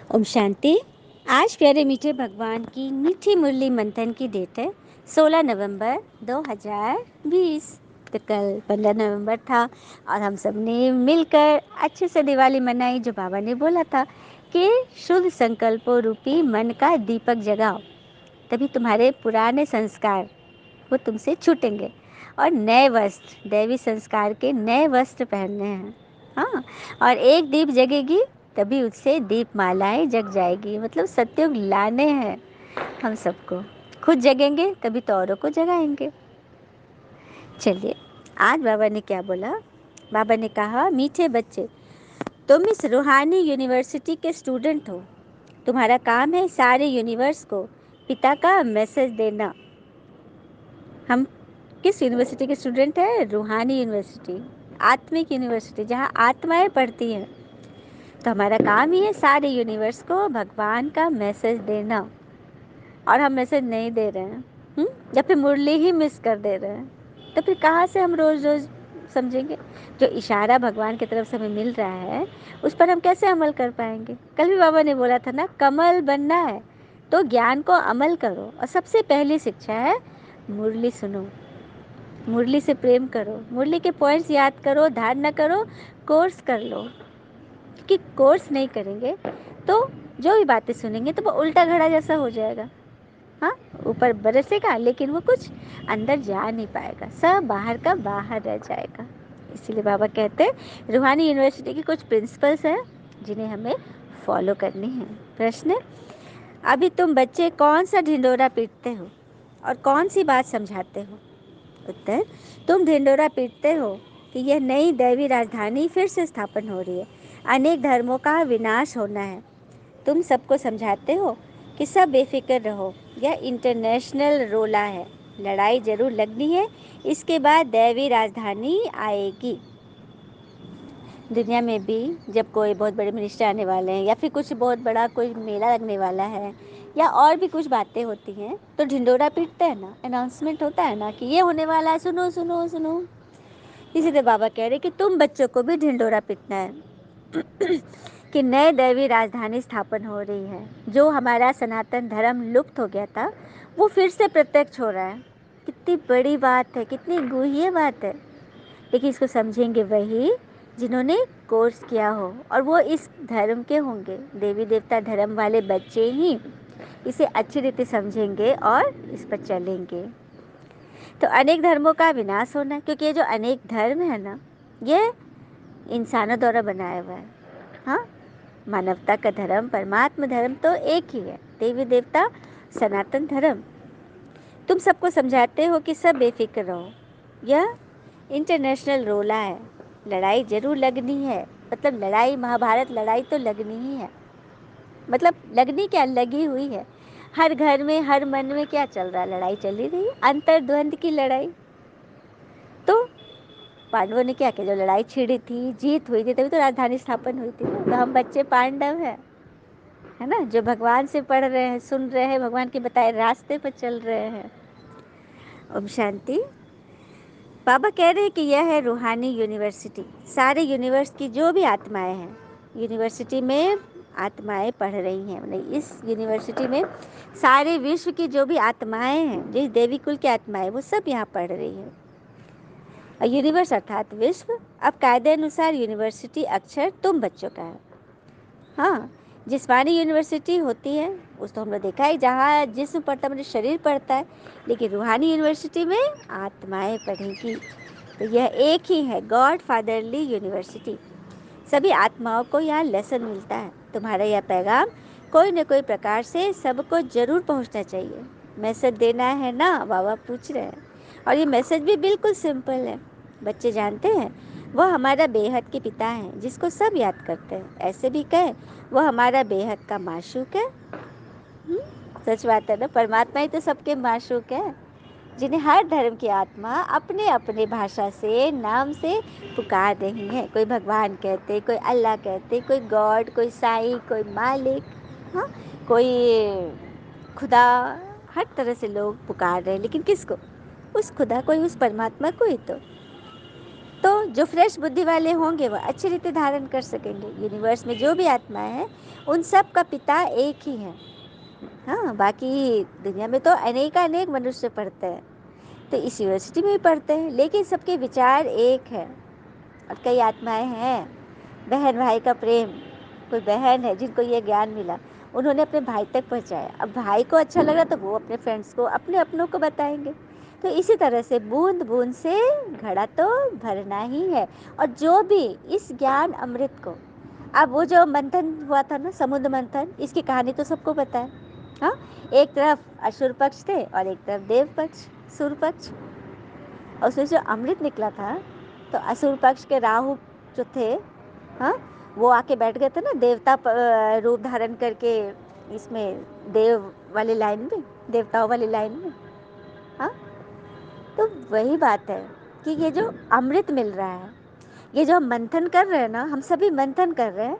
ओम शांति। आज प्यारे मीठे भगवान की मीठी मुरली मंथन की डेट है 16 नवंबर 2020। तो कल 15 नवंबर था और हम सब ने मिलकर अच्छे से दिवाली मनाई। जो बाबा ने बोला था कि शुद्ध संकल्पों रूपी मन का दीपक जगाओ, तभी तुम्हारे पुराने संस्कार वो तुमसे छूटेंगे और नए वस्त्र, दैवी संस्कार के नए वस्त्र पहनने हैं। हाँ, और एक दीप जगेगी तभी उससे दीप मालाएं जग जाएगी। मतलब सत्युग लाने हैं हम सबको। खुद जगेंगे तभी तो औरों को जगाएंगे। चलिए, आज बाबा ने क्या बोला। बाबा ने कहा, मीठे बच्चे, तुम इस रूहानी यूनिवर्सिटी के स्टूडेंट हो। तुम्हारा काम है सारे यूनिवर्स को पिता का मैसेज देना। हम किस यूनिवर्सिटी के स्टूडेंट हैं? रूहानी यूनिवर्सिटी, आत्मिक यूनिवर्सिटी, जहाँ आत्माएं पढ़ती हैं। तो हमारा काम ही है सारे यूनिवर्स को भगवान का मैसेज देना। और हम मैसेज नहीं दे रहे हैं, या फिर मुरली ही मिस कर दे रहे हैं, तो फिर कहाँ से हम रोज़ रोज़ समझेंगे? जो इशारा भगवान की तरफ से हमें मिल रहा है उस पर हम कैसे अमल कर पाएंगे? कल भी बाबा ने बोला था ना, कमल बनना है तो ज्ञान को अमल करो। और सबसे पहली शिक्षा है मुरली सुनो, मुरली से प्रेम करो, मुरली के पॉइंट्स याद करो, धारणा करो, कोर्स कर लो। कि कोर्स नहीं करेंगे तो जो भी बातें सुनेंगे तो वो उल्टा घड़ा जैसा हो जाएगा। हाँ, ऊपर बरसेगा लेकिन वो कुछ अंदर जा नहीं पाएगा, सब बाहर का बाहर रह जाएगा। इसीलिए बाबा कहते हैं रूहानी यूनिवर्सिटी की कुछ प्रिंसिपल्स हैं जिन्हें हमें फॉलो करनी है। प्रश्न, अभी तुम बच्चे कौन सा ढिंडोरा पीटते हो और कौन सी बात समझाते हो? उत्तर, तुम ढिंडोरा पीटते हो कि यह नई दैवी राजधानी फिर से स्थापन हो रही है, अनेक धर्मों का विनाश होना है। तुम सबको समझाते हो कि सब बेफिक्र रहो, यह इंटरनेशनल रोला है, लड़ाई जरूर लगनी है, इसके बाद दैवी राजधानी आएगी। दुनिया में भी जब कोई बहुत बड़े मिनिस्टर आने वाले हैं या फिर कुछ बहुत बड़ा कोई मेला लगने वाला है या और भी कुछ बातें होती हैं तो ढिंडोरा पीटते हैं ना, अनाउंसमेंट होता है ना कि ये होने वाला है, सुनो सुनो सुनो। इसी तरह बाबा कह रहे कि तुम बच्चों को भी ढिंडोरा पीटना है कि नए दैवी राजधानी स्थापन हो रही है। जो हमारा सनातन धर्म लुप्त हो गया था वो फिर से प्रत्यक्ष हो रहा है। कितनी बड़ी बात है, कितनी गुह्य बात है। लेकिन इसको समझेंगे वही जिन्होंने कोर्स किया हो, और वो इस धर्म के होंगे। देवी देवता धर्म वाले बच्चे ही इसे अच्छी रीति समझेंगे और इस पर चलेंगे। तो अनेक धर्मों का विनाश होना, क्योंकि ये जो अनेक धर्म है ना, ये इंसानों द्वारा बनाया हुआ है। हाँ, मानवता का धर्म, परमात्मा धर्म तो एक ही है, देवी देवता सनातन धर्म। तुम सबको समझाते हो कि सब बेफिक्र रहो, यह इंटरनेशनल रोला है, लड़ाई जरूर लगनी है। मतलब लड़ाई, महाभारत लड़ाई तो लगनी ही है। मतलब लगनी क्या, लगी हुई है। हर घर में, हर मन में क्या चल रहा है? लड़ाई चल ही रही है, अंतर्द्वंद की लड़ाई। तो पांडवों ने क्या किया? जो लड़ाई छिड़ी थी, जीत हुई थी, तभी तो राजधानी स्थापन हुई थी। तो हम बच्चे पांडव हैं, है ना, जो भगवान से पढ़ रहे हैं, सुन रहे हैं, भगवान के बताए रास्ते पर चल रहे हैं। ओम शांति। बाबा कह रहे हैं कि यह है रूहानी यूनिवर्सिटी। सारे यूनिवर्स की जो भी आत्माएं हैं, यूनिवर्सिटी में आत्माएं पढ़ रही हैं। मतलब इस यूनिवर्सिटी में सारे विश्व की जो भी आत्माएं हैं, जिस देवी कुल की आत्माएं, वो सब यहाँ पढ़ रही है। और यूनिवर्स अर्थात विश्व। अब कायदे अनुसार यूनिवर्सिटी अक्षर तुम बच्चों का है। हाँ, जिस्मानी यूनिवर्सिटी होती है उस तो हमने देखा है, जहाँ जिस्म पढ़ता है, मतलब शरीर पढ़ता है। लेकिन रूहानी यूनिवर्सिटी में आत्माएं पढ़ेगी। तो यह एक ही है, गॉड फादरली यूनिवर्सिटी। सभी आत्माओं को यहाँ लेसन मिलता है। तुम्हारा यह पैगाम कोई न कोई प्रकार से सबको जरूर पहुँचना चाहिए। मैसेज देना है ना, बाबा पूछ रहे हैं। और ये मैसेज भी बिल्कुल सिंपल है। बच्चे जानते हैं वह हमारा बेहद के पिता हैं, जिसको सब याद करते हैं। ऐसे भी कहे वह हमारा बेहद का माशूक है। सच बात है ना, परमात्मा ही तो सबके माशूक है, जिन्हें हर धर्म की आत्मा अपने अपने भाषा से, नाम से पुकार रही है। कोई भगवान कहते, कोई अल्लाह कहते, कोई गॉड, कोई साईं, कोई मालिक, हाँ, कोई खुदा। हर तरह से लोग पुकार रहे हैं, लेकिन किसको? उस खुदा को ही, उस परमात्मा को ही। तो जो फ्रेश बुद्धि वाले होंगे वह अच्छी रीति धारण कर सकेंगे। यूनिवर्स में जो भी आत्माएं हैं उन सब का पिता एक ही है। हाँ, बाकी दुनिया में तो अनेक मनुष्य पढ़ते हैं, तो इस यूनिवर्सिटी में भी पढ़ते हैं, लेकिन सबके विचार एक है। और कई आत्माएं हैं, बहन भाई का प्रेम। कोई बहन है जिनको ये ज्ञान मिला, उन्होंने अपने भाई तक पहुंचाया। अब भाई को अच्छा लगा तो वो अपने फ्रेंड्स को, अपने अपनों को बताएंगे। तो इसी तरह से बूंद बूंद से घड़ा तो भरना ही है। और जो भी इस ज्ञान अमृत को, अब वो जो मंथन हुआ था ना, समुद्र मंथन, इसकी कहानी तो सबको पता है। हाँ, एक तरफ असुर पक्ष थे और एक तरफ देव पक्ष, सुर पक्ष। और उसमें जो अमृत निकला था, तो असुर पक्ष के राहु जो थे, हाँ, वो आके बैठ गए थे ना देवता रूप धारण करके, इसमें देव वाली लाइन में, देवताओं वाली लाइन में। हाँ, तो वही बात है कि ये जो अमृत मिल रहा है, ये जो हम मंथन कर रहे हैं ना, हम सभी मंथन कर रहे हैं,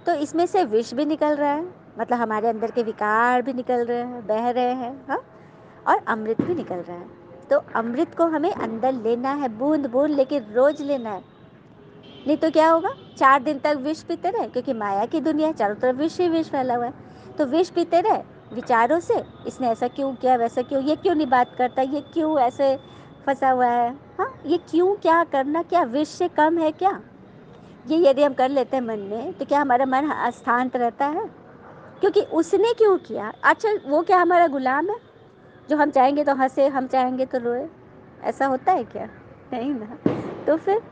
तो इसमें से विष भी निकल रहा है, मतलब हमारे अंदर के विकार भी निकल रहे हैं, बह रहे हैं। हाँ, और अमृत भी निकल रहा है। तो अमृत को हमें अंदर लेना है, बूंद बूंद, लेकिन रोज लेना है। नहीं तो क्या होगा, 4 दिन तक विष पीते रहे, क्योंकि माया की दुनिया है, चारों तरफ विष ही विष फैला हुआ है। तो विष पीते रहे विचारों से, इसने ऐसा क्यों किया, वैसा क्यों, ये क्यों नहीं बात करता, ये क्यों ऐसे फंसा हुआ है। हाँ, ये क्यों, क्या करना, क्या विष से कम है क्या? ये यदि हम कर लेते हैं मन में, तो क्या हमारा मन अशांत रहता है? क्योंकि उसने क्यों किया। अच्छा, वो क्या हमारा गुलाम है जो हम चाहेंगे तो हंसे, हम चाहेंगे तो रोए? ऐसा होता है क्या? नहीं ना। तो फिर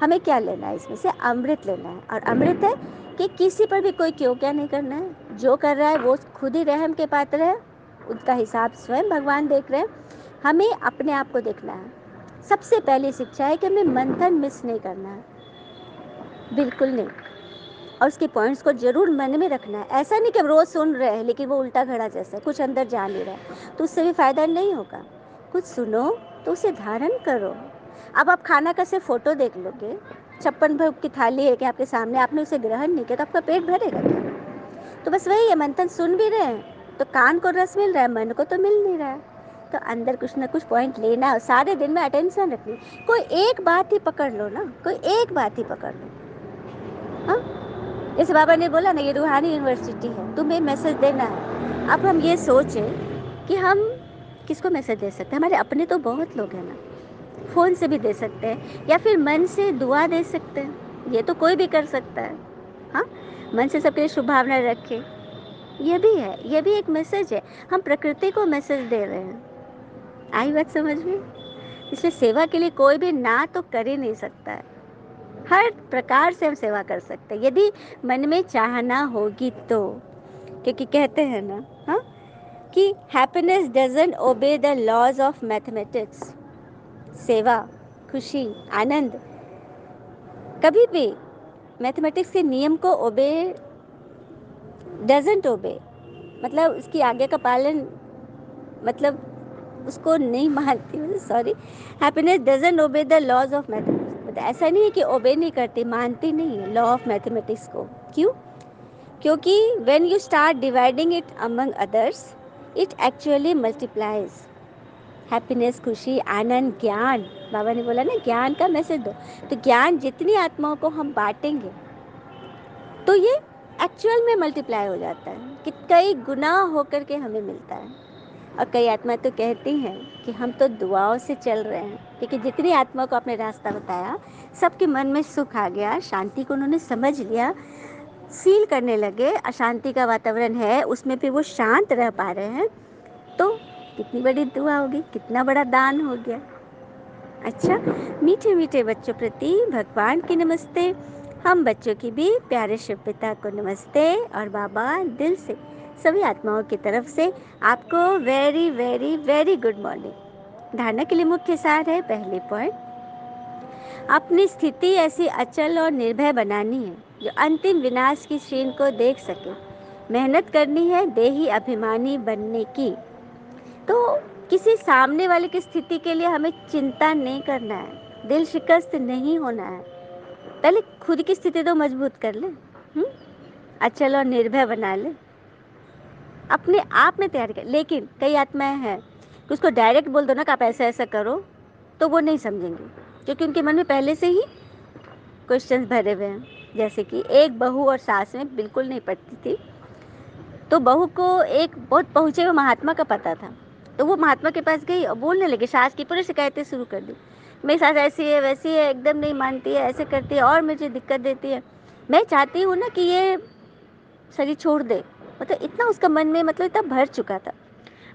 हमें क्या लेना है, इसमें से अमृत लेना है। और अमृत है कि किसी पर भी कोई क्यों क्या नहीं करना है। जो कर रहा है वो खुद ही रहम के पात्र है, उसका हिसाब स्वयं भगवान देख रहे हैं। हमें अपने आप को देखना है। सबसे पहली शिक्षा है कि हमें मंथन मिस नहीं करना है, बिल्कुल नहीं। और उसके पॉइंट्स को जरूर मन में रखना है। ऐसा नहीं कि हम रोज़ सुन रहे हैं लेकिन वो उल्टा घड़ा जैसा है, कुछ अंदर जा नहीं रहा है, तो उससे भी फ़ायदा नहीं होगा। कुछ सुनो तो उसे धारण करो। अब आप खाना का सिर्फ फ़ोटो देख लोगे, 56 भोग की थाली है कि आपके सामने, आपने उसे ग्रहण नहीं किया, तो आपका पेट भरेगा क्या? तो बस वही है, मंथन सुन भी रहे हैं तो कान को रस मिल रहा है, मन को तो मिल नहीं रहा है। तो अंदर कुछ ना कुछ पॉइंट लेना है, सारे दिन में अटेंशन रखनी। कोई एक बात ही पकड़ लो ना, कोई एक बात ही पकड़ लो। हाँ, जैसे बाबा ने बोला ना, ये रूहानी यूनिवर्सिटी है, तुम्हें मैसेज देना है। अब हम ये सोचें कि हम किसको मैसेज दे सकते हैं। हमारे अपने तो बहुत लोग हैं ना, फ़ोन से भी दे सकते हैं, या फिर मन से दुआ दे सकते हैं, ये तो कोई भी कर सकता है। हाँ, मन से सबके लिए शुभ भावना रखें, ये भी है, ये भी एक मैसेज है। हम प्रकृति को मैसेज दे रहे हैं। आई बात समझ में? इसलिए सेवा के लिए कोई भी ना तो कर ही नहीं सकता है। हर प्रकार से हम सेवा कर सकते हैं, यदि मन में चाहना होगी तो। क्योंकि कहते हैं ना, हाँ, कि happiness doesn't obey the laws of mathematics. सेवा, खुशी, आनंद कभी भी मैथमेटिक्स के नियम को ओबे, डजंट ओबे, मतलब उसकी आज्ञा का पालन, मतलब उसको नहीं मानती, sorry. Happiness doesn't obey the laws of mathematics, मतलब ऐसा नहीं है कि ओबे नहीं करती, मानती नहीं है लॉ ऑफ मैथमेटिक्स को। क्यों? क्योंकि when you start dividing it among others, it actually multiplies। Happiness, खुशी, आनंद, ज्ञान, बाबा ने बोला ना ज्ञान का मैसेज दो। तो ज्ञान जितनी आत्माओं को हम बांटेंगे तो ये एक्चुअल में मल्टीप्लाई हो जाता है, कि कई गुना होकर के हमें मिलता है। और कई आत्मा तो कहती हैं कि हम तो दुआओं से चल रहे हैं, क्योंकि जितनी आत्मा को आपने रास्ता बताया, सबके मन में सुख आ गया, शांति को उन्होंने समझ लिया, फील करने लगे अशांति का वातावरण है उसमें, फिर वो शांत रह पा रहे हैं। तो कितनी बड़ी दुआ होगी, कितना बड़ा दान हो गया। अच्छा, मीठे मीठे बच्चों प्रति भगवान की नमस्ते। हम बच्चों की भी प्यारे शिव पिता को नमस्ते। और बाबा दिल से सभी आत्माओं की तरफ से आपको very very very good morning. धारणा के लिए मुख्य सार है, पहले पॉइंट, अपनी स्थिति ऐसी अचल और निर्भय बनानी है जो अंतिम विनाश की क्षीण को देख सके। मेहनत करनी है देही अभिमानी बनने की। तो किसी सामने वाले की स्थिति के लिए हमें चिंता नहीं करना है, दिल शिकस्त नहीं होना है। पहले खुद की स्थिति तो मजबूत कर ले, अचल और निर्भय बना ले, अपने आप में तैयार कर। लेकिन कई आत्माएं हैं कि उसको डायरेक्ट बोल दो ना कि आप ऐसा ऐसा करो, तो वो नहीं समझेंगे, क्योंकि उनके मन में पहले से ही क्वेश्चंस भरे हुए हैं। जैसे कि एक बहू और सास में बिल्कुल नहीं पटती थी, तो बहू को एक बहुत पहुँचे हुए महात्मा का पता था, तो वो महात्मा के पास गई और बोलने लगी, सास की पूरी शिकायतें शुरू कर दी। मेरी सास ऐसी है, वैसी है, एकदम नहीं मानती है, ऐसे करती है और मुझे दिक्कत देती है। मैं चाहती हूँ ना कि ये शरीर छोड़ दे। मतलब इतना उसका मन में मतलब इतना भर चुका था।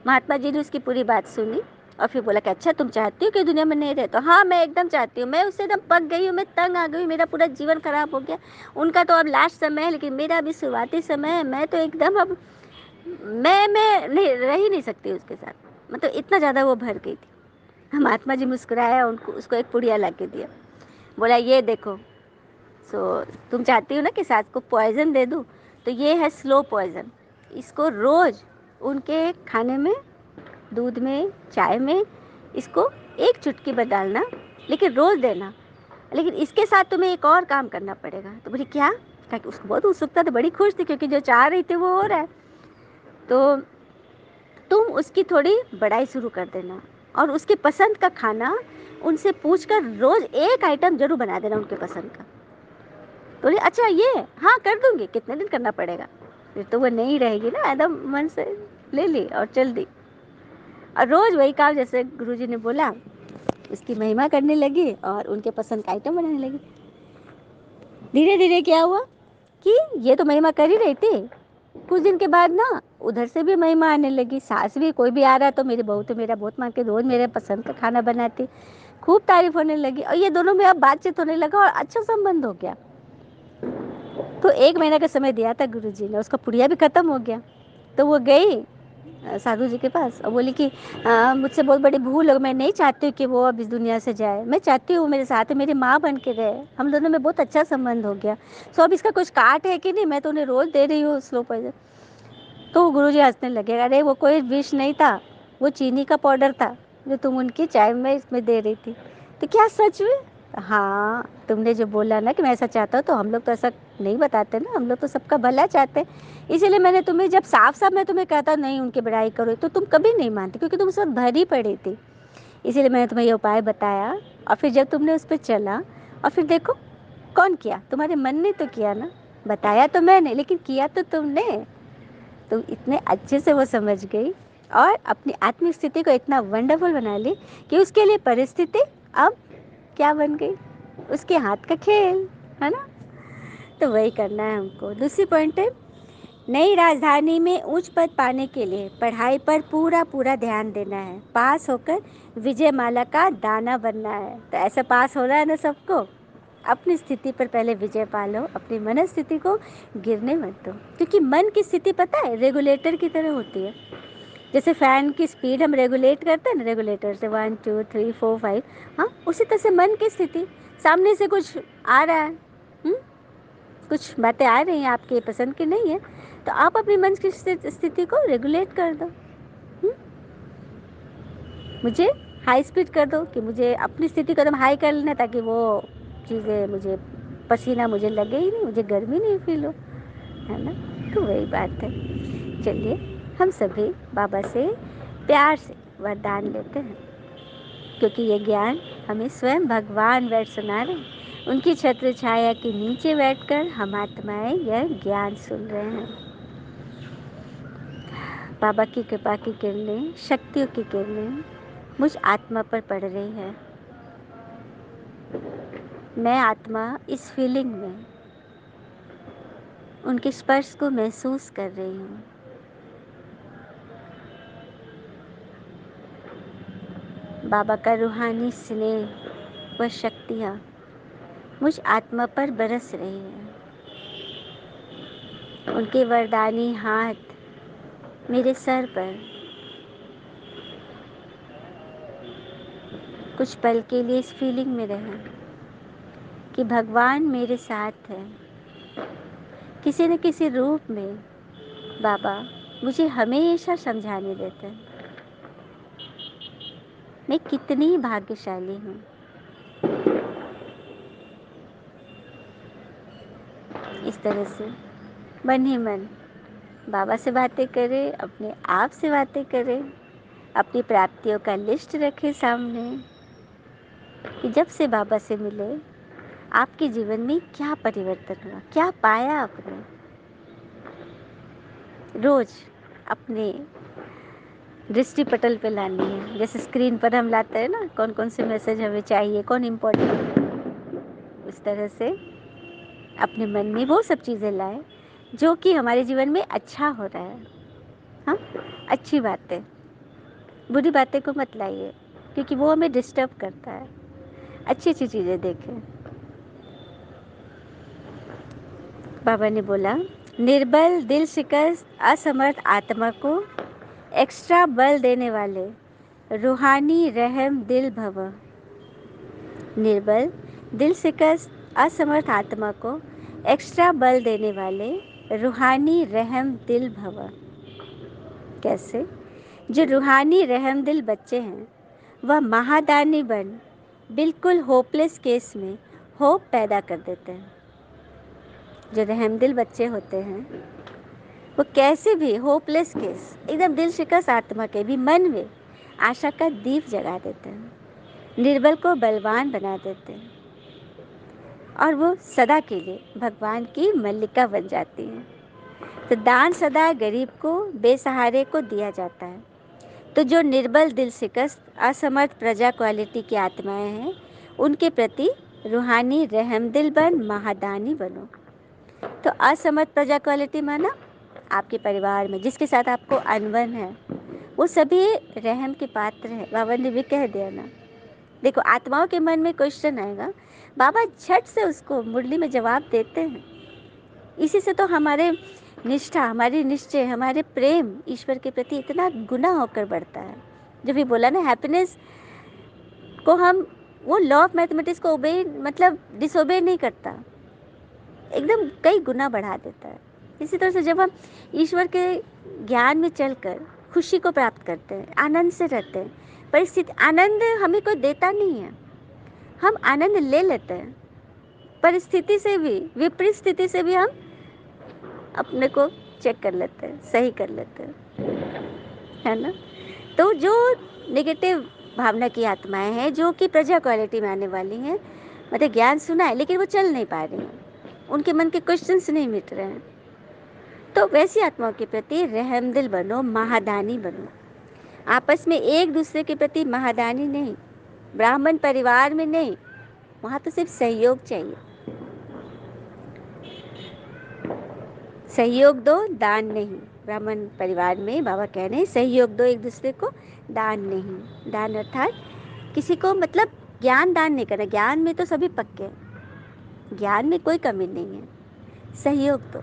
महात्मा जी ने उसकी पूरी बात सुनी और फिर बोला कि अच्छा तुम चाहती हो कि दुनिया में नहीं रहे? तो हाँ, मैं एकदम चाहती हूँ। मैं उससे एकदम पक गई हूँ, मैं तंग आ गई हूँ, मेरा पूरा जीवन खराब हो गया। उनका तो अब लास्ट समय है, लेकिन मेरा अभी शुरुआती समय है। मैं तो एकदम अब मैं नहीं रह ही नहीं सकती उसके साथ। मतलब इतना ज़्यादा वो भर गई थी। महात्मा जी मुस्कुराया, उनको उसको एक पुड़िया ला के दिया। बोला ये देखो, सो तुम चाहती हो ना कि सास को पॉइजन दे दूँ, तो ये है स्लो पॉइजन। इसको रोज़ उनके खाने में, दूध में, चाय में इसको एक चुटकी बस डालना, लेकिन रोज़ देना। लेकिन इसके साथ तुम्हें एक और काम करना पड़ेगा। तो बोली क्या? कि उसको बहुत उत्सुकता थी, बड़ी खुश थी, क्योंकि जो चाह रही थी वो हो रहा है। तो तुम उसकी थोड़ी बड़ाई शुरू कर देना और उसके पसंद का खाना उनसे पूछकर रोज़ एक आइटम जरूर बना देना उनके पसंद का। तो बोले अच्छा ये, हाँ कर दूंगी। कितने दिन करना पड़ेगा? फिर तो वो नहीं रहेगी ना, एकदम मन से ले ली और चल दी। और रोज़ वही काम जैसे गुरुजी ने बोला, उसकी महिमा करने लगी और उनके पसंद का आइटम बनाने लगी। धीरे धीरे क्या हुआ कि ये तो महिमा कर ही रही थी, कुछ दिन के बाद ना उधर से भी महिमा आने लगी। सास भी, कोई भी आ रहा तो मेरी बहू तो मेरा बहुत मानती, रोज मेरे पसंद का खाना बनाती, खूब तारीफ होने लगी। और ये दोनों में अब बातचीत होने लगा और अच्छा संबंध हो गया। तो 1 महीना का समय दिया था गुरुजी ने, उसका पुड़िया भी खत्म हो गया। तो वो गई साधु जी के पास और बोली कि मुझसे बहुत बड़ी भूल हो, मैं नहीं चाहती हूँ कि वो अब इस दुनिया से जाए। मैं चाहती हूँ मेरे साथ मेरी माँ बन के रहे, हम दोनों में बहुत अच्छा संबंध हो गया। सो अब इसका कुछ काट है कि नहीं? मैं तो उन्हें रोज़ दे रही हूँ स्लो पॉइजन। तो गुरुजी हंसने लगे, अरे वो कोई विष नहीं था, वो चीनी का पाउडर था जो तुम उनकी चाय में इसमें दे रही थी। तो क्या सच में? हाँ, तुमने जो बोला ना कि मैं ऐसा चाहता हूँ, तो हम लोग तो ऐसा नहीं बताते ना, हम लोग तो सबका भला चाहते हैं। इसीलिए मैंने तुम्हें जब साफ साफ मैं तुम्हें कहता नहीं उनकी बड़ाई करो, तो तुम कभी नहीं मानती, क्योंकि तुम उस वक्त भरी पड़ी थी। इसीलिए मैंने तुम्हें ये उपाय बताया। और फिर जब तुमने उस पर चला, और फिर देखो कौन किया, तुम्हारे मन ने तो किया ना। बताया तो मैंने, लेकिन किया तो तुमने। तो इतने अच्छे से वो समझ गई और अपनी आत्मिक स्थिति को इतना वंडरफुल बना ली कि उसके लिए परिस्थिति अब क्या बन गई, उसके हाथ का खेल, है ना। तो वही करना है हमको। दूसरी पॉइंट है, नई राजधानी में उच्च पद पाने के लिए पढ़ाई पर पूरा पूरा ध्यान देना है। पास होकर विजय माला का दाना बनना है। तो ऐसा पास हो रहा है ना सबको। अपनी स्थिति पर पहले विजय पालो, अपनी मनस्थिति को गिरने मत दो, क्योंकि मन की स्थिति पता है रेगुलेटर की तरह होती है। जैसे फ़ैन की स्पीड हम रेगुलेट करते हैं ना, रेगुलेटर से 1 2 3 4 5, हाँ उसी तरह से मन की स्थिति। सामने से कुछ आ रहा है, कुछ बातें आ रही हैं आपके पसंद की नहीं है, तो आप अपनी मन की स्थिति को रेगुलेट कर दो। मुझे हाई स्पीड कर दो, कि मुझे अपनी स्थिति को एकदम हाई कर लेना, ताकि वो चीज़ें मुझे पसीना मुझे लगे ही नहीं, मुझे गर्मी नहीं फील हो, है ना। तो वही बात है। चलिए हम सभी बाबा से प्यार से वरदान लेते हैं, क्योंकि ये ज्ञान हमें स्वयं भगवान बैठ सुना रहे हैं। उनकी छत्र छाया के नीचे बैठकर हम आत्माएं यह ज्ञान सुन रहे हैं। बाबा की कृपा की किरणें, शक्तियों की किरणें मुझ आत्मा पर पड़ रही है। मैं आत्मा इस फीलिंग में उनके स्पर्श को महसूस कर रही हूँ। बाबा का रूहानी स्नेह व शक्तियाँ मुझ आत्मा पर बरस रही है। उनके वरदानी हाथ मेरे सर पर कुछ पल के लिए इस फीलिंग में रहें कि भगवान मेरे साथ है। किसी न किसी रूप में बाबा मुझे हमेशा समझाने देते हैं मैं कितनी भाग्यशाली हूँ। इस तरह से मन ही मन बाबा से बातें करें, अपने आप से बातें करें, अपनी प्राप्तियों का लिस्ट रखें सामने, कि जब से बाबा से मिले आपके जीवन में क्या परिवर्तन हुआ, क्या पाया आपने। रोज अपने दृष्टि पटल पे लानी है। जैसे स्क्रीन पर हम लाते हैं ना, कौन कौन से मैसेज हमें चाहिए, कौन इम्पोर्टेंट है, उस तरह से अपने मन में वो सब चीज़ें लाएं जो कि हमारे जीवन में अच्छा हो रहा है। हाँ, अच्छी बातें, बुरी बातें को मत लाइए, क्योंकि वो हमें डिस्टर्ब करता है। अच्छी अच्छी चीज़ें देखें। बाबा ने बोला, निर्बल, दिल शिकस्त, असमर्थ आत्मा को एक्स्ट्रा बल देने वाले रूहानी रहम दिल भव। निर्बल, दिल शिकस्त, असमर्थ आत्मा को एक्स्ट्रा बल देने वाले रूहानी रहम दिल भव। कैसे? जो रूहानी रहम दिल बच्चे हैं वह महादानी बन बिल्कुल होपलेस केस में होप पैदा कर देते हैं। जो रहमदिल बच्चे होते हैं वो कैसे भी होपलेस केस, एकदम दिल शिकस्त आत्मा के भी मन में आशा का दीप जगा देते हैं, निर्बल को बलवान बना देते हैं और वो सदा के लिए भगवान की मल्लिका बन जाती हैं। तो दान सदा गरीब को, बेसहारे को दिया जाता है। तो जो निर्बल, दिल शिकस्त, असमर्थ प्रजा क्वालिटी की आत्माएं हैं उनके प्रति रूहानी रहमदिल बन महादानी बनो। तो असमर्थ प्रजा क्वालिटी माना आपके परिवार में जिसके साथ आपको अनबन है, वो सभी रहम के पात्र हैं। बाबा ने भी कह दिया ना। देखो, आत्माओं के मन में क्वेश्चन आएगा, बाबा झट से उसको मुरली में जवाब देते हैं। इसी से तो हमारे निष्ठा, हमारी निश्चय, हमारे प्रेम ईश्वर के प्रति इतना गुना होकर बढ़ता है। जो भी बोला ना, हैप्पीनेस को हम, वो लॉ ऑफ मैथमेटिक्स को ओबे, मतलब डिसोबे नहीं करता, एकदम कई गुना बढ़ा देता है। इसी तरह से जब हम ईश्वर के ज्ञान में चलकर खुशी को प्राप्त करते हैं, आनंद से रहते हैं, परिस्थिति, आनंद हमें कोई देता नहीं है, हम आनंद ले लेते हैं। परिस्थिति से भी, विपरीत स्थिति से भी हम अपने को चेक कर लेते हैं, सही कर लेते हैं, है ना। तो जो नेगेटिव भावना की आत्माएं हैं, जो कि प्रजा क्वालिटी में आने वाली हैं, मतलब ज्ञान सुना है लेकिन वो चल नहीं पा रही हैं, उनके मन के क्वेश्चंस नहीं मिट रहे हैं, तो वैसी आत्माओं के प्रति रहमदिल बनो, महादानी बनो। आपस में एक दूसरे के प्रति महादानी नहीं, ब्राह्मण परिवार में नहीं, वहाँ तो सिर्फ सहयोग चाहिए। सहयोग दो, दान नहीं। ब्राह्मण परिवार में बाबा कह रहे हैं सहयोग दो एक दूसरे को, दान नहीं। दान अर्थात किसी को, मतलब ज्ञान दान नहीं करना, ज्ञान में तो सभी पक्के हैं, ज्ञान में कोई कमी नहीं है। सहयोग दो,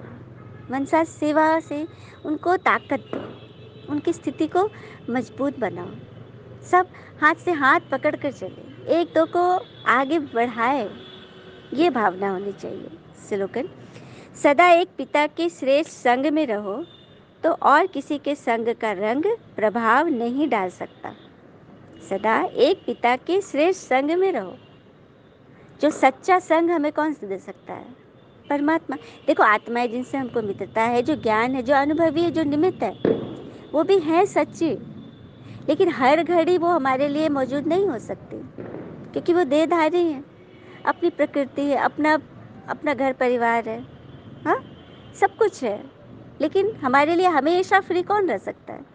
मनसा सेवा से उनको ताकत दो, उनकी स्थिति को मजबूत बनाओ। सब हाथ से हाथ पकड़ कर चले, एक दो को आगे बढ़ाए, ये भावना होनी चाहिए। स्लोगन, सदा एक पिता के श्रेष्ठ संग में रहो तो और किसी के संग का रंग प्रभाव नहीं डाल सकता। सदा एक पिता के श्रेष्ठ संग में रहो। जो सच्चा संग हमें कौन से दे सकता है? परमात्मा। देखो, आत्माएं जिनसे हमको मित्रता है, जो ज्ञान है, जो अनुभवी है, जो निमित्त है, वो भी है सच्ची, लेकिन हर घड़ी वो हमारे लिए मौजूद नहीं हो सकती, क्योंकि वो देहधारी है, अपनी प्रकृति है, अपना अपना घर परिवार है, हाँ, सब कुछ है, लेकिन हमारे लिए हमेशा फ्री कौन रह सकता है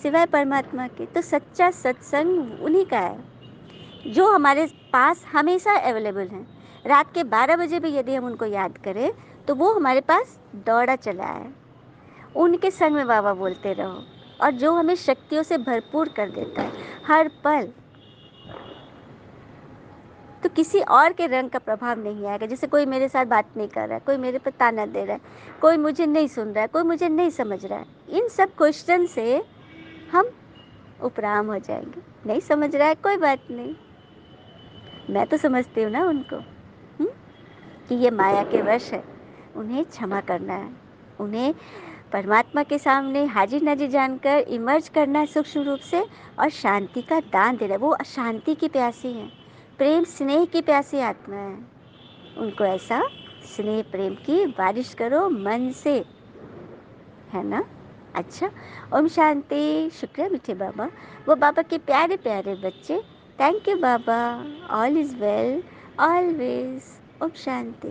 सिवाय परमात्मा के। तो सच्चा सत्संग उन्हीं का है जो हमारे पास हमेशा अवेलेबल है। रात के 12 बजे भी यदि हम उनको याद करें तो वो हमारे पास दौड़ा चला है। उनके संग में बाबा बोलते रहो, और जो हमें शक्तियों से भरपूर कर देता है हर पल। तो किसी और के रंग का प्रभाव नहीं आएगा। जैसे कोई मेरे साथ बात नहीं कर रहा है, कोई मेरे पर ताना दे रहा है, कोई मुझे नहीं सुन रहा है, कोई मुझे नहीं समझ रहा है, इन सब क्वेश्चन से हम उपराम हो जाएंगे। नहीं समझ रहा है, कोई बात नहीं, मैं तो समझती हूँ ना उनको, कि ये माया के वश है, उन्हें क्षमा करना है, उन्हें परमात्मा के सामने हाजिर नाजिर जानकर इमर्ज करना है सूक्ष्म रूप से, और शांति का दान देना है। वो शांति की प्यासी हैं, प्रेम स्नेह की प्यासी आत्मा है, उनको ऐसा स्नेह प्रेम की बारिश करो मन से, है ना। अच्छा, ओम शांति। शुक्र है मीठे बाबा, वो बाबा के प्यारे प्यारे बच्चे। Thank you Baba, all is well always. ओम शांति।